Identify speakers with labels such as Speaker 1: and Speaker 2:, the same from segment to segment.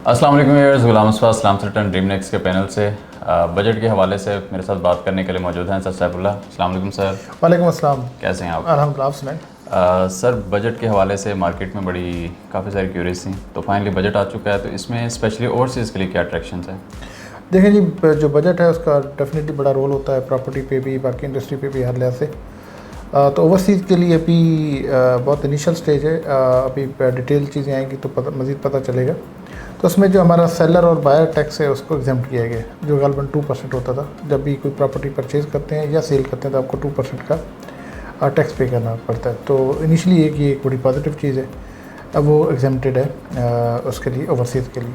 Speaker 1: अस्सलाम वालेकुम व्यूअर्स, गुलाम मुस्तफ़ा अस्सलाम रिटर्न ड्रीम नेक्स्ट के पैनल से बजट के हवाले से मेरे साथ बात करने के लिए मौजूद हैं सर सैफुल्लाह। अस्सलाम वालेकुम सर।
Speaker 2: वालेकुम अस्सलाम।
Speaker 1: कैसे हैं आप?
Speaker 2: अल्हम्दुलिल्लाह, आप सुनाएं।
Speaker 1: सर बजट के हवाले से मार्केट में काफ़ी सारी क्यूरीज थी, तो फाइनली बजट आ चुका है, तो इसमें स्पेशली ओवरसीज़ के लिए क्या अट्रैक्शंस हैं?
Speaker 2: देखें जी, जो बजट है उसका डेफिनेटली बड़ा रोल होता है प्रॉपर्टी पे भी, बाकी इंडस्ट्री पे भी, हर लिहाज से। तो ओवरसीज़ के लिए अभी बहुत इनिशियल स्टेज है, अभी डिटेल चीज़ें आएंगी तो मज़ीद पता चलेगा। तो उसमें जो हमारा सेलर और बायर टैक्स है उसको एग्जम्प्ट किया गया है, जो ग़ालिबन 2% होता था। जब भी कोई प्रॉपर्टी परचेज़ करते हैं या सेल करते हैं तो आपको 2% का टैक्स पे करना पड़ता है। तो इनिशियली ये एक बड़ी पॉजिटिव चीज़ है, अब वो एग्जम्प्टेड है उसके लिए, ओवरसीज़ के लिए।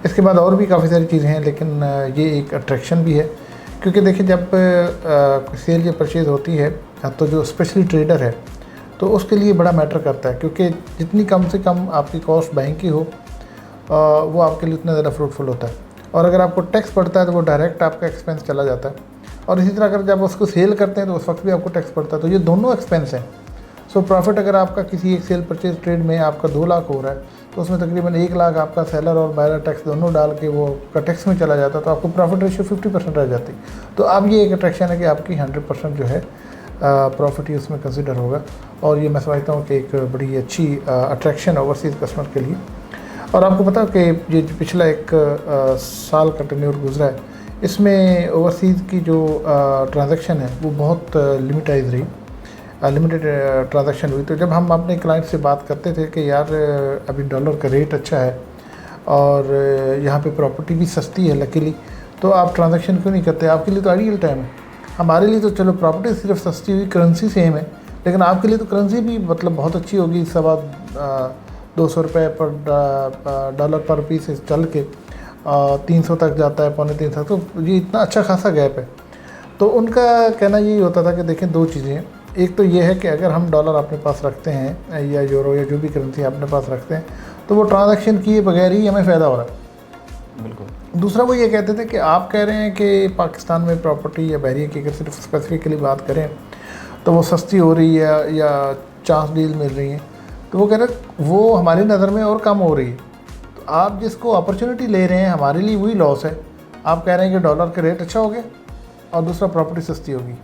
Speaker 2: इसके बाद और भी काफ़ी सारी चीज़ें हैं, लेकिन ये एक अट्रैक्शन भी है, क्योंकि देखिए जब सेल या परचेज़ होती है तो जो स्पेशली ट्रेडर है तो उसके लिए बड़ा मैटर करता है, क्योंकि जितनी कम से कम आपकी कॉस्ट बैंक की हो वो आपके लिए उतना ज़्यादा फ्रूटफुल होता है। और अगर आपको टैक्स पड़ता है तो वो डायरेक्ट आपका एक्सपेंस चला जाता है, और इसी तरह अगर जब उसको सेल करते हैं तो उस वक्त भी आपको टैक्स पड़ता है। तो ये दोनों एक्सपेंस हैं। सो प्रॉफिट अगर आपका किसी एक सेल परचेज ट्रेड में आपका 2 लाख हो रहा है तो उसमें तकरीबन 1 लाख आपका सेलर और बायर टैक्स दोनों डाल के वो का टैक्स में चला जाता है, तो आपको प्रॉफिट रेशियो 50% रह जाती। तो अब ये एक अट्रैक्शन है कि आपकी 100% जो है प्रॉफिट ही उसमें कंसिडर होगा, और ये मैं समझता हूँ कि एक बड़ी अच्छी अट्रैक्शन ओवरसीज़ कस्टमर के लिए। और आपको पता कि ये पिछला एक साल का टेन्योर गुजरा है, इसमें ओवरसीज़ की जो ट्रांजैक्शन है वो बहुत लिमिटेड ट्रांजैक्शन हुई। तो जब हम अपने क्लाइंट से बात करते थे कि यार अभी डॉलर का रेट अच्छा है और यहाँ पे प्रॉपर्टी भी सस्ती है लकीली, तो आप ट्रांजैक्शन क्यों नहीं करते? आपके लिए तो आइडियल टाइम है। हमारे लिए तो चलो प्रॉपर्टी सिर्फ सस्ती हुई, करेंसी सेम है, लेकिन आपके लिए तो करेंसी भी मतलब बहुत अच्छी होगी। 200 रुपये पर डॉलर पर पीस चल के 300 तक जाता है, 250 तक, तो ये इतना अच्छा खासा गैप है। तो उनका कहना यही होता था कि देखें, 2 चीज़ें हैं। एक तो ये है कि अगर हम डॉलर अपने पास रखते हैं या यूरो या जो भी करेंसी अपने पास रखते हैं तो वो ट्रांजैक्शन किए बगैर ही हमें फ़ायदा हो रहा है।
Speaker 1: बिल्कुल।
Speaker 2: दूसरा वो ये कहते थे कि आप कह रहे हैं कि पाकिस्तान में प्रॉपर्टी या बहरिया की अगर सिर्फ स्पेसिफिकली बात करें तो वो सस्ती हो रही है या चांस डील मिल रही है, तो वो कह रहे वो हमारी नज़र में और कम हो रही है। तो आप जिसको अपॉर्चुनिटी ले रहे हैं हमारे लिए वही लॉस है। आप कह रहे हैं कि डॉलर का रेट अच्छा हो गया और दूसरा प्रॉपर्टी सस्ती होगी।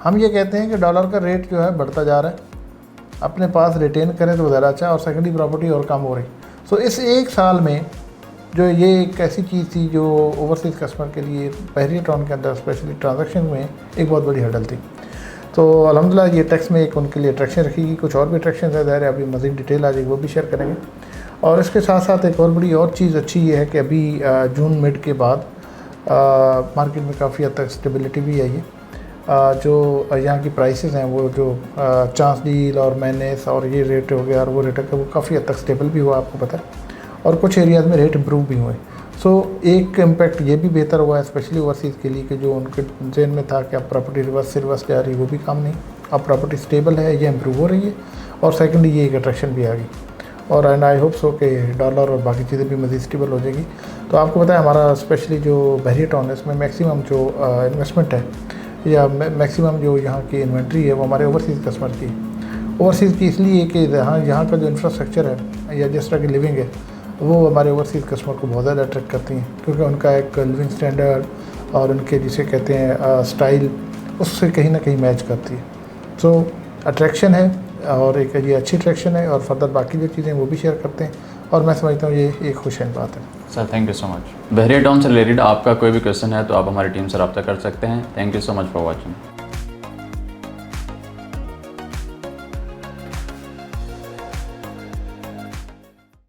Speaker 2: हम ये कहते हैं कि डॉलर का रेट जो है बढ़ता जा रहा है, अपने पास रिटेन करें तो ज़्यादा अच्छा, और सेकेंडरी प्रॉपर्टी और कम हो रही। सो इस एक साल में जो ये एक ऐसी चीज़ थी जो ओवरसीज़ कस्टमर के लिए बहरिया टाउन के अंदर स्पेशली ट्रांजैक्शन में एक बहुत बड़ी हर्डल थी। तो अल्हम्दुलिल्लाह ये टैक्स में एक उनके लिए अट्रैक्शन रखेगी। कुछ और भी अट्रैक्शन है, ज़ाहिर है अभी मज़ीद डिटेल आ जाएगी, वो भी शेयर करेंगे। और इसके साथ साथ एक और बड़ी और चीज़ अच्छी ये है कि अभी जून मिड के बाद मार्केट में काफ़ी हद तक स्टेबिलिटी भी आई है। जो यहाँ की प्राइसेस हैं वो जो चांस डील और मैनेस और ये रेट हो गया और वो रेट है वो काफ़ी हद तक स्टेबल भी हुआ, आपको पता है, और कुछ एरियाज़ में रेट इम्प्रूव भी हुए। सो एक इम्पैक्ट ये भी बेहतर हुआ है स्पेशली ओवरसीज़ के लिए कि जो उनके जेन में था कि अब प्रॉपर्टी रिवर्स से रिवर्स जा रही है वो भी काम नहीं, अब प्रॉपर्टी स्टेबल है, ये इम्प्रूव हो रही है। और सेकेंडली ये एक अट्रैक्शन भी आ गई, और एंड आई होप सो कि डॉलर और बाकी चीज़ें भी मज़ीद स्टेबल हो जाएगी। तो आपको पता है हमारा स्पेशली जो बहरिया टाउन है इसमें मैक्सिमम जो इन्वेस्टमेंट है या मैक्सिमम जो यहाँ की इन्वेंट्री है वो हमारे ओवरसीज़ कस्टमर की। ओवरसीज़ की इसलिए कि यहाँ का जो इंफ्रास्ट्रक्चर है या जिस तरह की लिविंग है वो हमारे ओवरसीज़ कस्टमर को बहुत ज़्यादा अट्रैक्ट करती हैं, क्योंकि उनका एक लिविंग स्टैंडर्ड और उनके जिसे कहते हैं स्टाइल उससे कहीं ना कहीं मैच करती है। सो अट्रैक्शन है, और एक ये अच्छी अट्रैक्शन है, और फर्दर बाकी जो चीज़ें वो भी शेयर करते हैं, और मैं समझता हूँ ये एक खुशहाल बात है।
Speaker 1: Sir thank you so much. Bahria town से रिलेटेड आपका कोई भी क्वेश्चन है तो आप हमारी टीम से रब्ता कर सकते हैं। Thank you so much for watching.